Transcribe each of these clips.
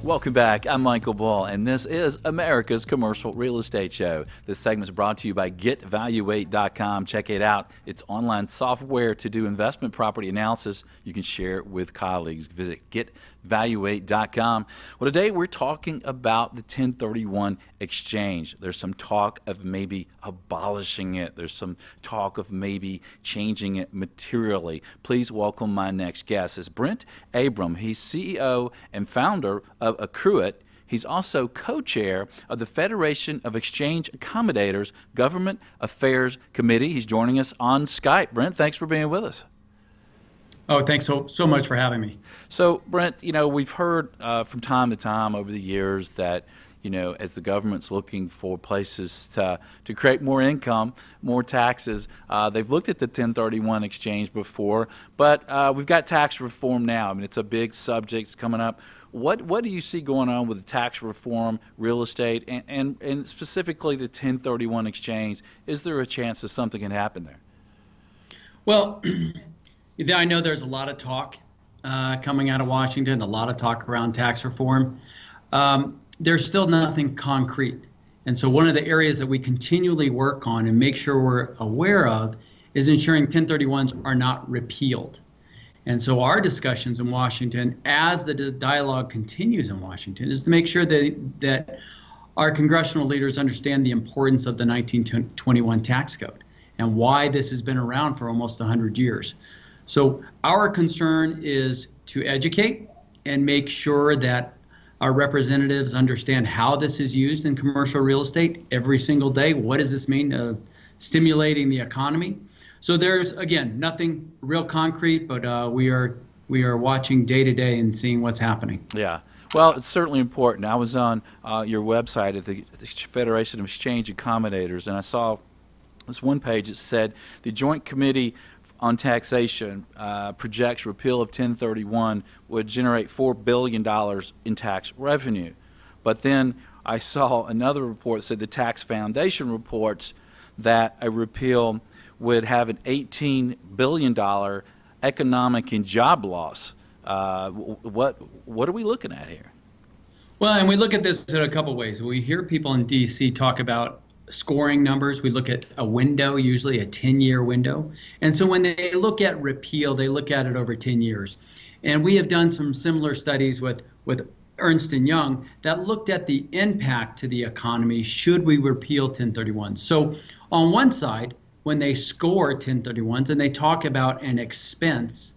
Welcome back. I'm Michael Ball, and this is America's Commercial Real Estate Show. This segment is brought to you by GetValuate.com. Check it out. It's online software to do investment property analysis. You can share it with colleagues. Visit GetValuate.com. Well, today we're talking about the 1031 exchange. There's some talk of maybe abolishing it. There's some talk of maybe changing it materially. Please welcome my next guest. It's Brent Abrahm. He's CEO and founder of Accruit. He's also co-chair of the Federation of Exchange Accommodators Government Affairs Committee. He's joining us on Skype. Brent, thanks for being with us. Oh, thanks so much for having me. So, Brent, we've heard from time to time over the years that, as the government's looking for places to create more income, more taxes, they've looked at the 1031 exchange before, but we've got tax reform now. I mean, it's a big subject. It's coming up. What do you see going on with the tax reform, real estate, and specifically the 1031 exchange? Is there a chance that something can happen there? Well, I know there's a lot of talk coming out of Washington, a lot of talk around tax reform. There's still nothing concrete. And so one of the areas that we continually work on and make sure we're aware of is ensuring 1031s are not repealed. And so our discussions in Washington, as the dialogue continues in Washington, is to make sure that our congressional leaders understand the importance of the 1921 tax code and why this has been around for almost 100 years. So our concern is to educate and make sure that our representatives understand how this is used in commercial real estate every single day. What does this mean of stimulating the economy? So there's, again, nothing real concrete, but we are watching day to day and seeing what's happening. Yeah. Well, it's certainly important. I was on your website at the Federation of Exchange Accommodators, and I saw this one page that said the Joint Committee on Taxation projects repeal of 1031 would generate $4 billion in tax revenue. But then I saw another report that said the Tax Foundation reports that a repeal would have an $18 billion economic and job loss. What are we looking at here? Well, and we look at this in a couple ways. We hear people in D.C. talk about scoring numbers. We look at a window, usually a 10-year window. And so when they look at repeal, they look at it over 10 years. And we have done some similar studies with Ernst & Young that looked at the impact to the economy should we repeal 1031. So on one side, when they score 1031s and they talk about an expense,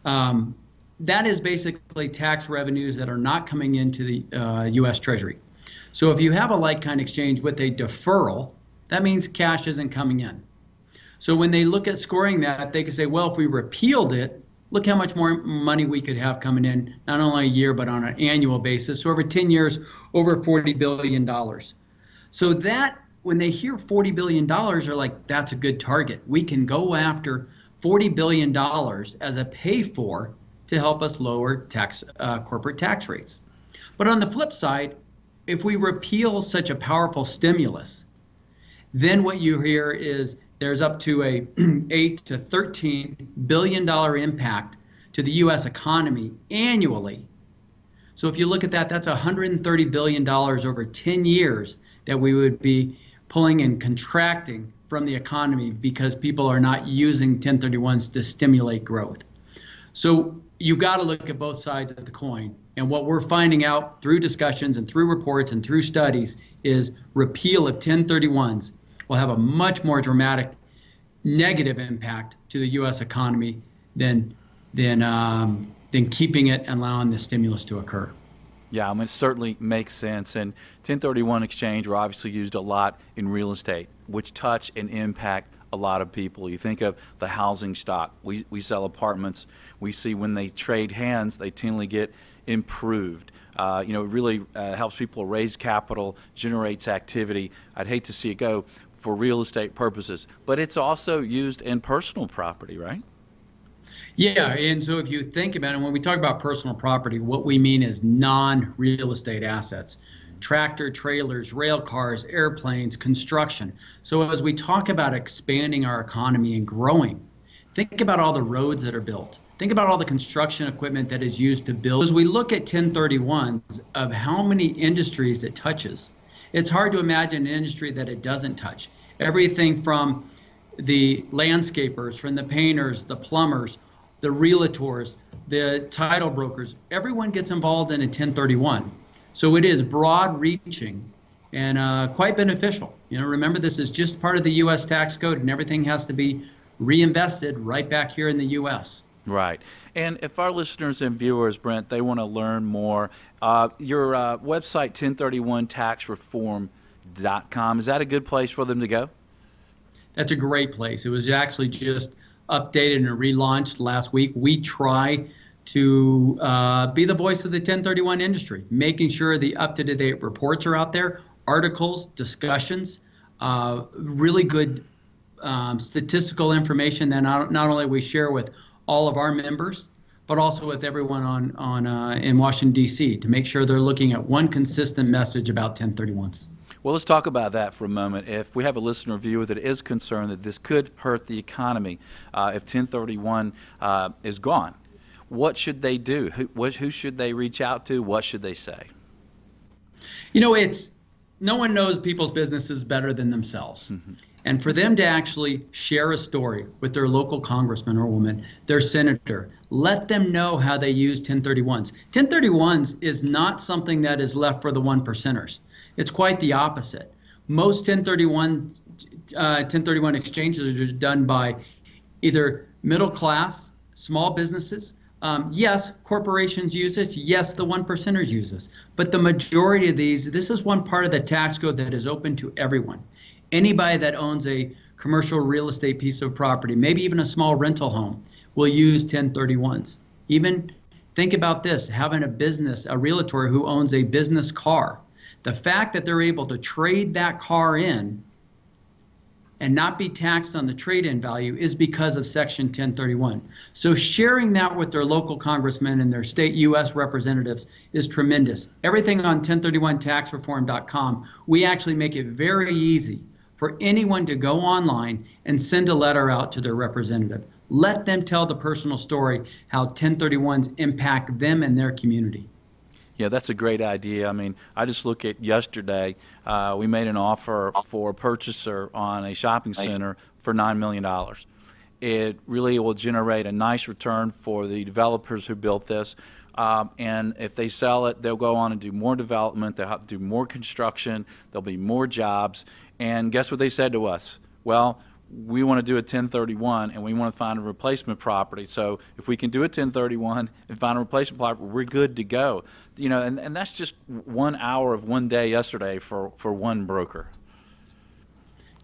that is basically tax revenues that are not coming into the U.S. Treasury. So if you have a like-kind exchange with a deferral, that means cash isn't coming in. So when they look at scoring that, they can say, well, if we repealed it, look how much more money we could have coming in, not only a year, but on an annual basis. So over 10 years, over $40 billion. So that, when they hear $40 billion, they're like, that's a good target. We can go after $40 billion as a pay-for to help us lower corporate tax rates. But on the flip side, if we repeal such a powerful stimulus, then what you hear is there's up to a $8 to $13 billion impact to the U.S. economy annually. So if you look at that, that's $130 billion over 10 years that we would be pulling and contracting from the economy because people are not using 1031s to stimulate growth. So you've got to look at both sides of the coin. And what we're finding out through discussions and through reports and through studies is repeal of 1031s will have a much more dramatic negative impact to the U.S. economy than keeping it and allowing the stimulus to occur. Yeah, I mean, it certainly makes sense. And 1031 exchange were obviously used a lot in real estate, which touch and impact a lot of people. You think of the housing stock. We sell apartments. We see when they trade hands, they tend to get improved. It really helps people raise capital, generates activity. I'd hate to see it go for real estate purposes, but it's also used in personal property, right? Yeah, and so if you think about it, when we talk about personal property, what we mean is non-real estate assets. tractor trailers, rail cars, airplanes, construction. So as we talk about expanding our economy and growing, think about all the roads that are built. Think about all the construction equipment that is used to build. As we look at 1031s of how many industries it touches, it's hard to imagine an industry that it doesn't touch. Everything from the landscapers, from the painters, the plumbers, the realtors, the title brokers, everyone gets involved in a 1031. So it is broad reaching and quite beneficial. Remember, this is just part of the U.S. tax code, and everything has to be reinvested right back here in the U.S. Right. And if our listeners and viewers, Brent, they want to learn more, your website, 1031taxreform.com, is that a good place for them to go? That's a great place. It was actually just updated and relaunched last week. We try to be the voice of the 1031 industry, making sure the up-to-date reports are out there, articles, discussions, really good statistical information that not only we share with all of our members, but also with everyone in Washington, D.C. to make sure they're looking at one consistent message about 1031s. Well, let's talk about that for a moment. If we have a listener or viewer that is concerned that this could hurt the economy, if 1031 is gone, what should they do? Who should they reach out to? What should they say? No one knows people's businesses better than themselves. Mm-hmm. And for them to actually share a story with their local congressman or woman, their senator, let them know how they use 1031s. 1031s is not something that is left for the 1%ers. It's quite the opposite. Most 1031 exchanges are done by either middle class, small businesses. Yes, corporations use this. Yes, the 1%ers use this. But the majority of this is one part of the tax code that is open to everyone. Anybody that owns a commercial real estate piece of property, maybe even a small rental home, will use 1031s. Even think about this, having a business, a realtor who owns a business car. The fact that they're able to trade that car in and not be taxed on the trade-in value is because of Section 1031. So sharing that with their local congressmen and their state U.S. representatives is tremendous. Everything on 1031taxreform.com, we actually make it very easy for anyone to go online and send a letter out to their representative. Let them tell the personal story, how 1031s impact them and their community. Yeah, that's a great idea. I mean, I just look at yesterday, we made an offer for a purchaser on a shopping center for $9 million. It really will generate a nice return for the developers who built this. And if they sell it, they'll go on and do more development. They'll have to do more construction. There'll be more jobs. And guess what they said to us? Well, we want to do a 1031 and we want to find a replacement property. So if we can do a 1031 and find a replacement property, we're good to go. And that's just 1 hour of one day yesterday for one broker.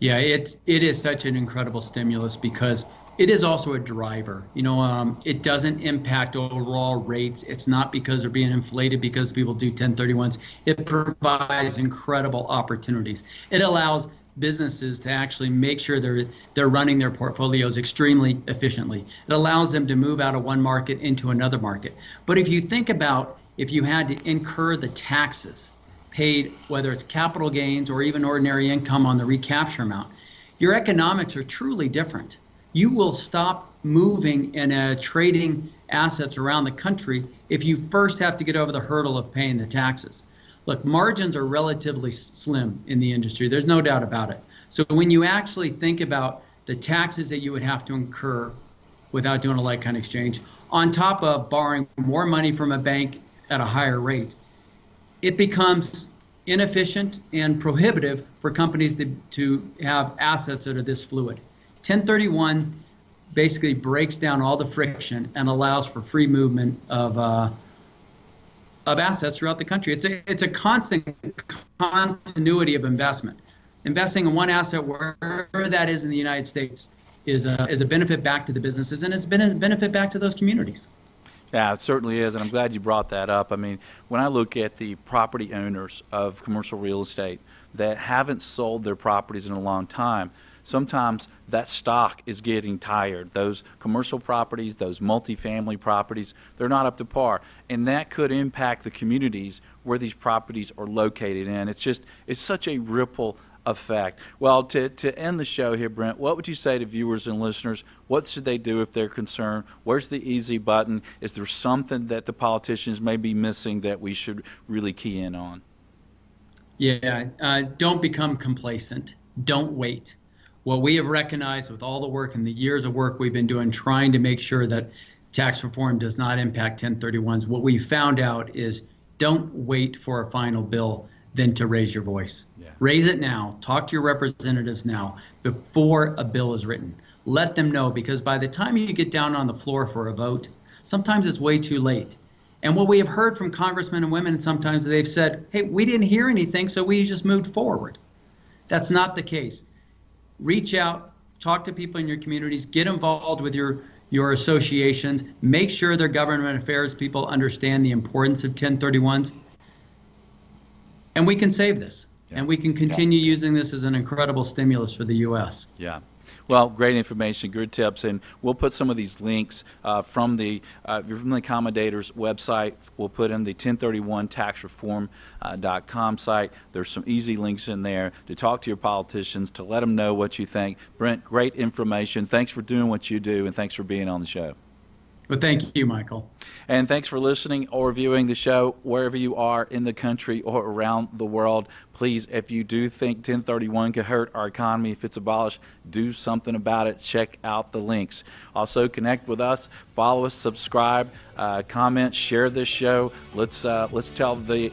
Yeah, it is such an incredible stimulus because it is also a driver. It doesn't impact overall rates. It's not because they're being inflated because people do 1031s. It provides incredible opportunities. It allows businesses to actually make sure they're running their portfolios extremely efficiently. It allows them to move out of one market into another market. But if you think about if you had to incur the taxes paid, whether it's capital gains or even ordinary income on the recapture amount, your economics are truly different. You will stop moving and trading assets around the country if you first have to get over the hurdle of paying the taxes. Look, margins are relatively slim in the industry. There's no doubt about it. So when you actually think about the taxes that you would have to incur without doing a like-kind exchange, on top of borrowing more money from a bank at a higher rate, it becomes inefficient and prohibitive for companies to have assets that are this fluid. 1031 basically breaks down all the friction and allows for free movement of assets throughout the country. It's a constant continuity of investment. Investing in one asset, wherever that is in the United States, is a benefit back to the businesses, and it's been a benefit back to those communities. Yeah, it certainly is, and I'm glad you brought that up. I mean, when I look at the property owners of commercial real estate that haven't sold their properties in a long time, sometimes that stock is getting tired. Those commercial properties, those multifamily properties, they're not up to par. And that could impact the communities where these properties are located in. It's such a ripple effect. Well, to end the show here, Brent, what would you say to viewers and listeners? What should they do if they're concerned? Where's the easy button? Is there something that the politicians may be missing that we should really key in on? Yeah, don't become complacent. Don't wait. What we have recognized with all the work and the years of work we've been doing trying to make sure that tax reform does not impact 1031s, what we found out is don't wait for a final bill than to raise your voice. Yeah. Raise it now. Talk to your representatives now before a bill is written. Let them know, because by the time you get down on the floor for a vote, sometimes it's way too late. And what we have heard from congressmen and women, sometimes they've said, hey, we didn't hear anything, so we just moved forward. That's not the case. Reach out, talk to people in your communities, get involved with your associations, make sure their government affairs people understand the importance of 1031s. And we can save this, and we can continue using this as an incredible stimulus for the U.S. Yeah. Well, great information, good tips, and we'll put some of these links from the Accommodator's website. We'll put in the 1031taxreform.com site. There's some easy links in there to talk to your politicians, to let them know what you think. Brent, great information. Thanks for doing what you do, and thanks for being on the show. Well, thank you, Michael. And thanks for listening or viewing the show wherever you are in the country or around the world. Please, if you do think 1031 could hurt our economy if it's abolished, do something about it. Check out the links. Also, connect with us, follow us, subscribe, comment, share this show. Let's tell the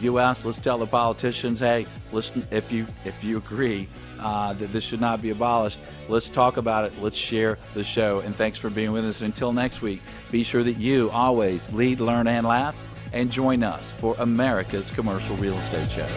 U.S., let's tell the politicians, hey, listen, if you agree that this should not be abolished, let's talk about it. Let's share the show. And thanks for being with us. Until next week, be sure that you always lead, learn, and laugh, and join us for America's Commercial Real Estate Show.